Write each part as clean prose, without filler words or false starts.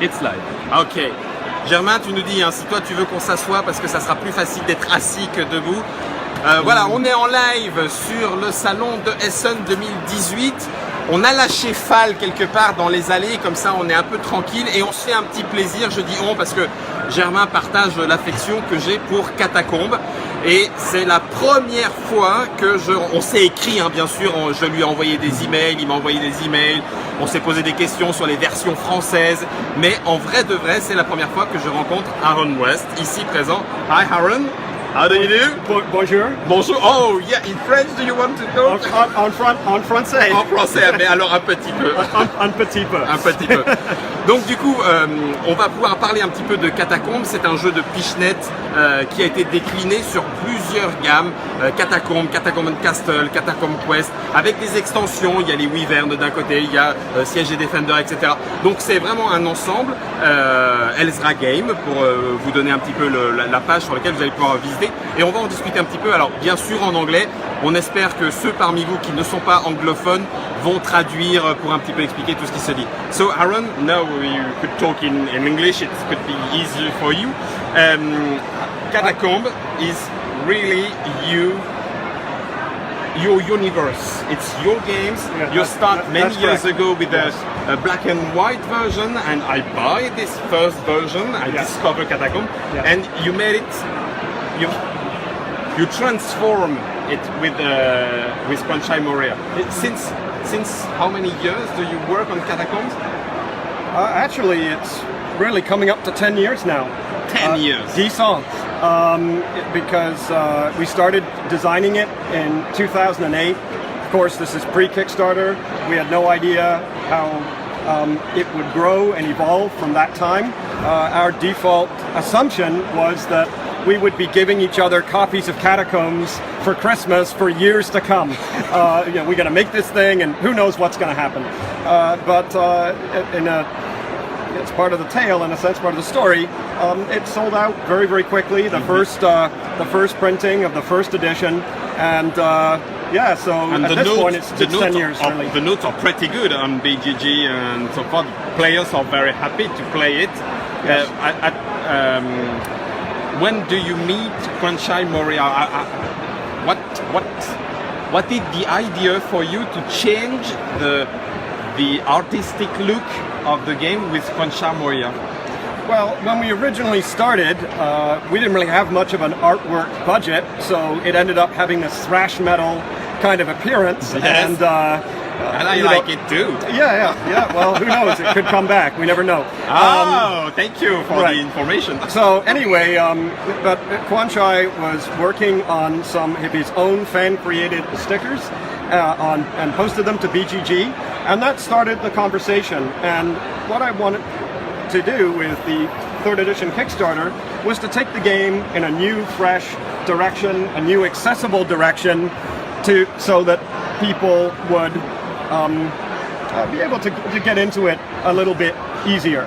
It's live. Ok. Germain, tu nous dis, hein, si toi tu veux qu'on s'assoie parce que ça sera plus facile d'être assis que debout. Voilà, on est en live sur le salon de Essen 2018. On a lâché Fall quelque part dans les allées, comme ça on est un peu tranquille et on se fait un petit plaisir. Je dis on parce que Germain partage l'affection que j'ai pour Catacombes. Et c'est la première fois que on s'est écrit, hein, bien sûr, je lui ai envoyé des emails, il m'a envoyé des emails, on s'est posé des questions sur les versions françaises, mais en vrai de vrai, c'est la première fois que je rencontre Aron West, ici présent. Hi Aron, how do you do? Bonjour. Bonjour. Oh yeah, in French, do you want to talk? En français. En français, mais alors un petit peu. Un petit peu. Un petit peu. Donc du coup, on va pouvoir parler un petit peu de Catacombes. C'est un jeu de pichenette qui a été décliné sur plusieurs gammes. Catacombes, Catacombes Castle, Catacombes Quest, avec des extensions. Il y a les Wyverns d'un côté, il y a Siege et Defender, etc. Donc c'est vraiment un ensemble. Elzra Game, pour vous donner un petit peu la page sur laquelle vous allez pouvoir visiter. Et on va en discuter un petit peu. Alors bien sûr en anglais. On espère que ceux parmi vous qui ne sont pas anglophones vont traduire pour un petit peu expliquer tout ce qui se dit. So Aron, now you could talk in English, it could be easier for you. Catacomb is really your universe. It's your games. Yeah, you start many years correct. ago with Yes. a black and white version, and I buy this first version. I discover Catacomb, and you made it. You transform it with Franchise Moria. Since how many years do you work on Catacombs? Actually, it's really coming up to 10 years now. 10 years. Decent. Because we started designing it in 2008. Of course, this is pre-Kickstarter. We had no idea how it would grow and evolve from that time. Our default assumption was that we would be giving each other copies of Catacombs for Christmas for years to come. We're going to make this thing, and who knows what's going to happen. But it's part of the tale, in a sense, part of the story. It sold out very, very quickly. The first printing of the first edition, and so and at this point, it's 10 years. Really. The notes are pretty good on BGG, and so far players are very happy to play it. Yes. When do you meet Franchise Moria? What is the idea for you to change the artistic look of the game with Franchise Moria? Well, when we originally started, we didn't really have much of an artwork budget, so it ended up having this thrash metal kind of appearance. Yes. And I like it too. Yeah. Well, who knows? It could come back. We never know. Thank you for the information. So anyway, but Kwanchai was working on some of his own fan-created stickers and posted them to BGG, and that started the conversation. And what I wanted to do with the third edition Kickstarter was to take the game in a new, fresh direction, a new, accessible direction, so that people would be able to get into it a little bit easier.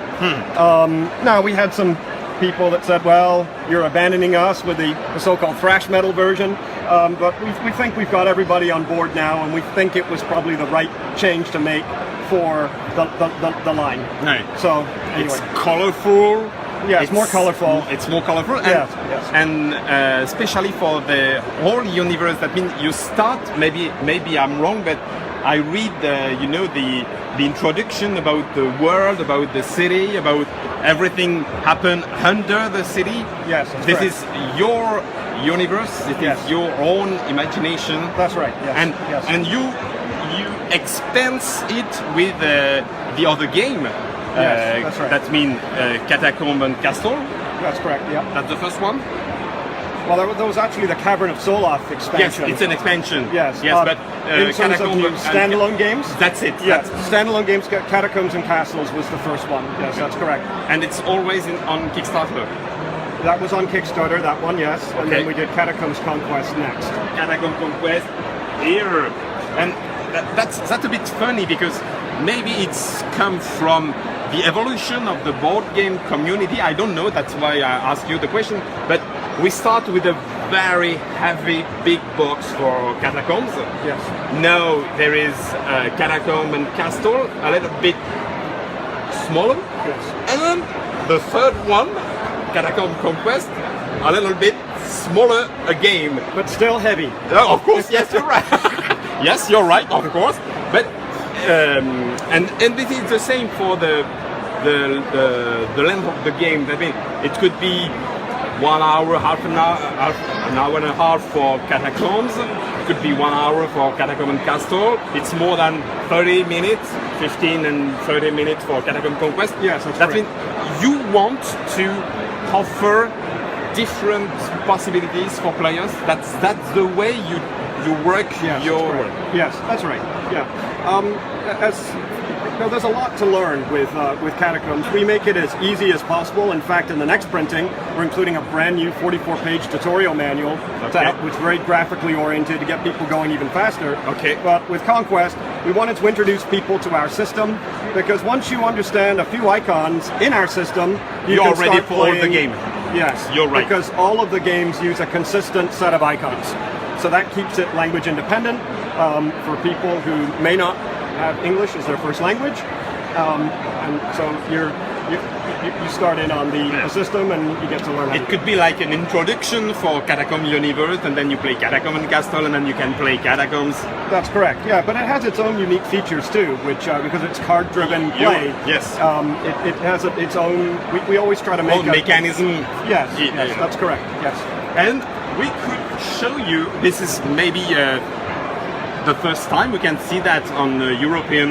Now, we had some people that said, well, you're abandoning us with the so-called thrash metal version, but we think we've got everybody on board now, and we think it was probably the right change to make for the line. Right. So, anyway. It's colorful. Yeah, it's more colorful. It's more colorful, Yes. And especially for the whole universe. That means you start. Maybe I'm wrong, but I read the introduction about the world, about the city, about everything happen under the city. Yes, that's this correct. is your universe. It is your own imagination. That's right. Yes. And you expense it with the other game. Yes, that's right. That means Catacomb and Castle. That's correct, yeah. That's the first one? Well, that was actually the Cavern of Soloth Yes, expansion. it's an expansion. Yes, but in terms of the standalone games? That's it. Yes, standalone games, Catacombs and Castles was the first one. Yes, that's correct. And it's always on Kickstarter. That was on Kickstarter, that one, yes. And then we did Catacombs Conquest next. Catacomb Conquest here. And that's a bit funny because maybe it's come from the evolution of the board game community. I don't know, that's why I asked you the question. But we start with a very heavy big box for Catacombs. Yes. Now there is Catacomb and Castle, a little bit smaller. Yes. And the third one, Catacomb Conquest, a little bit smaller again. But still heavy. Oh, of course, yes, you're right. Yes, you're right, of course. But and this is the same for the length of the game. I mean, it could be 1 hour, half an hour and a half for Catacombs. It could be 1 hour for Catacomb and Castle. It's more than 30 minutes, 15 and 30 minutes for Catacomb Conquest. Yes, that's that correct. means you want to offer different possibilities for players. That's the way you work Yes, your that's work. correct. Yes, that's right. Yeah. There's a lot to learn with Catacombs. We make it as easy as possible. In fact, in the next printing, we're including a brand new 44-page tutorial manual which is very graphically oriented to get people going even faster. Okay. But with Conquest, we wanted to introduce people to our system because once you understand a few icons in our system, You're can ready start for all the playing- game. Yes, You're right. Because all of the games use a consistent set of icons. So that keeps it language independent for people who may not have English as their first language. And so you start in on the system and you get to learn how It could be like an introduction for Catacomb Universe, and then you play Catacomb and Castle, and then you can play Catacombs. That's correct, yeah, but it has its own unique features too, which because it's card-driven play, Yes. it has its own. We always try to make Old mechanism. Yes, Yeah, yes, yeah. that's correct. Yes, And we could show you, this is maybe the first time we can see that on European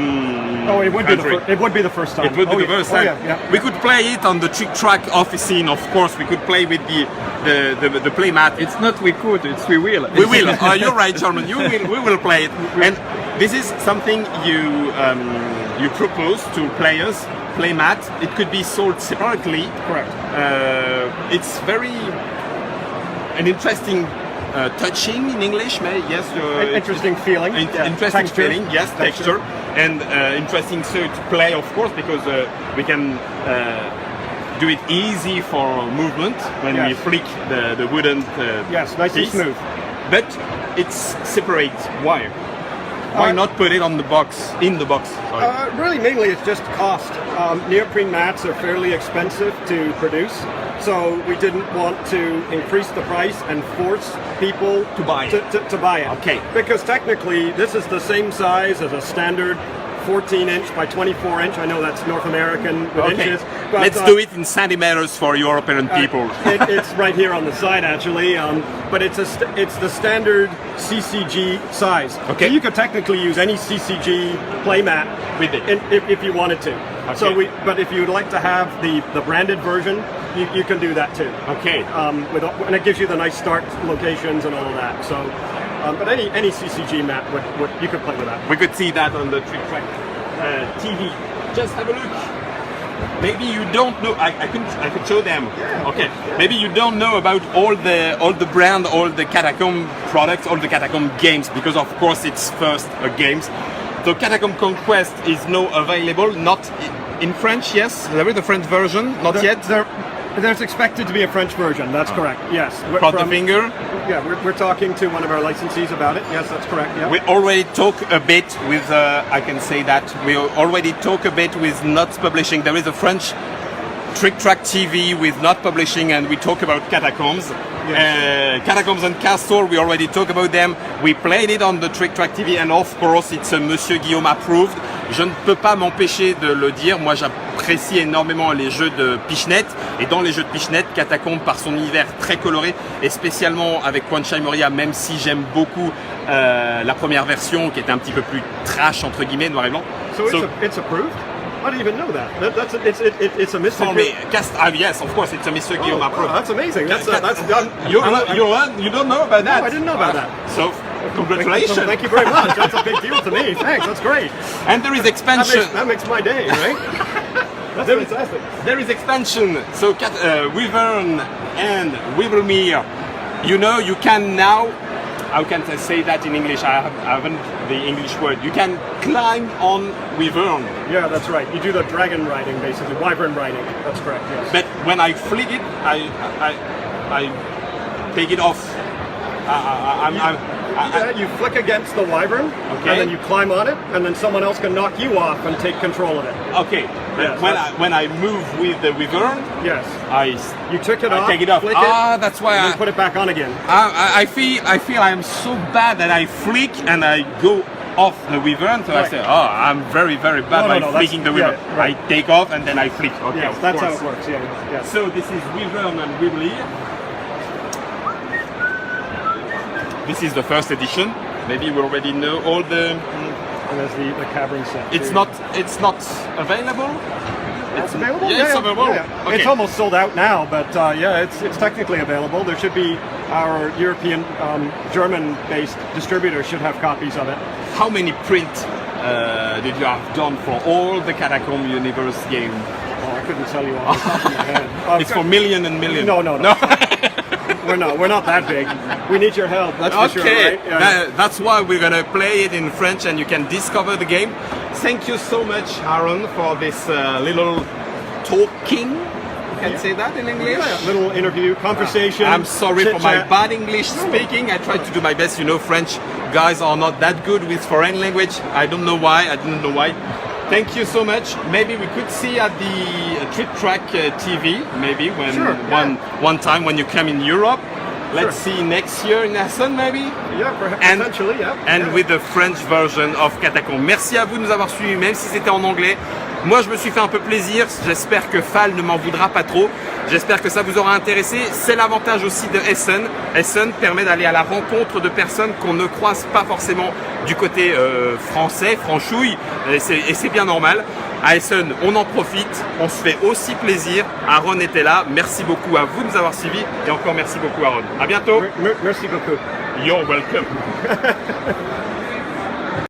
oh, it would country. be the first time. It would be the first time. Yeah, yeah. We could play it on the Tric Trac office scene, of course. We could play with the play mat. It's not we could, it's we will. We will. You're right, German. We will play it. And this is something you propose to players. Play mat. It could be sold separately. Correct. It's very an interesting. Touching in English, yes. Interesting feeling. Interesting Texture. feeling, yes, texture. And interesting so to play, of course, because we can do it easy for movement when we Yes. flick the wooden Yes, nice piece. and smooth. But it's separate. Why? Why not put it on the box, in the box? Sorry. Really, mainly it's just cost. Neoprene mats are fairly expensive to produce, so we didn't want to increase the price and force people To buy it. to buy it. Okay. Because technically, this is the same size as a standard 14-inch by 24-inch. I know that's North American with Okay, inches. But, let's do it in centimeters for European people. It's right here on the side, actually. But it's the standard CCG size. Okay. So you could technically use any CCG playmat With it. if you wanted to. Okay. So but if you'd like to have the branded version, you can do that too. Okay. And it gives you the nice start locations and all of that. So, but any CCG mat you could play with that. We could see that on the Tric Trac TV. Just have a look. Maybe you don't know. I could show them. Okay. Maybe you don't know about all the brand, all the Catacomb products, all the Catacomb games, because of course it's first games. So Catacomb Conquest is now available, not in French. Yes, there is a French version, not yet. There's expected to be a French version. That's correct. Yes. Cross the finger. Yeah, we're talking to one of our licensees about it. Yes, that's correct. Yeah. We already talk a bit with, I can say that, we already talk a bit with Not Publishing. There is a French Tric Trac TV with Not Publishing, and we talk about Catacombs. Yes. Catacombs and Castle, we already talk about them. We played it on the Tric Trac TV, and of course it's a Monsieur Guillaume approved. Je ne peux pas m'empêcher de le dire, moi j'apprécie énormément les jeux de Pichenette, et dans les jeux de Pichenette, Catacombs par son univers très coloré, et spécialement avec Quanchai Moria, même si j'aime beaucoup la première version qui était un petit peu plus trash entre guillemets, noir et blanc. So it's approved? I didn't even know that. It's a mystery. For me, yes, of course, it's a Monsieur Guillaume approved. That's amazing. That's done. You don't know about that? No, I didn't know about that. So, congratulations. Thank you very much. That's a big deal to me. Thanks. That's great. And there is expansion. That makes my day, right? That's fantastic. There is expansion. So, Wyvern and Wyvermere, you know, you can now. How can I say that in English? I haven't the English word. You can climb on Wyvern. Yeah, that's right. You do the dragon riding, basically, wyvern riding. That's correct. Yes. But when I flick it, I take it off. You flick against the wyvern, Okay. and then you climb on it, and then someone else can knock you off and take control of it. Okay, Yes, when I move with the wyvern, yes. I You took it I off, take it off. flick Ah, it, that's why and then put it back on again. I feel I'm so bad that I flick and I go off the wyvern. So I Right. say, oh, I'm very bad by No, flicking the wyvern. yeah, right. I take off and then I flick. Okay, Yes, of that's how course. it works. Yeah, yeah. So this is wyvern and wibbly. This is the first edition. Maybe we already know all the. And there's the cavern set. It's too. not available. It's available. Yeah, it's available. Yeah. Okay. It's almost sold out now, but yeah, it's technically available. There should be our European, German-based distributor should have copies of it. How many print did you have done for all the Catacomb Universe game? Oh, I couldn't tell you off the top of my head. It's for million and million. No. We're not that big. We need your help. That's for sure. Okay, Right? Yeah. that's why we're gonna play it in French, and you can discover the game. Thank you so much, Aron, for this little talking. You can say that in English. Yeah, little interview, conversation. I'm sorry for my chit-chat. bad English speaking. I try to do my best. You know, French guys are not that good with foreign language. I don't know why. Thank you so much. Maybe we could see at the Tric Trac TV, maybe when Sure, one time when you come in Europe. Let's Sure. see next year in Essen, maybe. Yeah, potentially, yeah. And Yeah. with the French version of Catacomb. Merci à vous de nous avoir suivis, même si c'était en anglais. Moi, je me suis fait un peu plaisir. J'espère que Fall ne m'en voudra pas trop. J'espère que ça vous aura intéressé. C'est l'avantage aussi de Essen. Essen permet d'aller à la rencontre de personnes qu'on ne croise pas forcément du côté français, franchouille. Et c'est bien normal. À Essen, on en profite. On se fait aussi plaisir. Aron était là. Merci beaucoup à vous de nous avoir suivis. Et encore merci beaucoup, Aron. À bientôt. Merci beaucoup. You're welcome.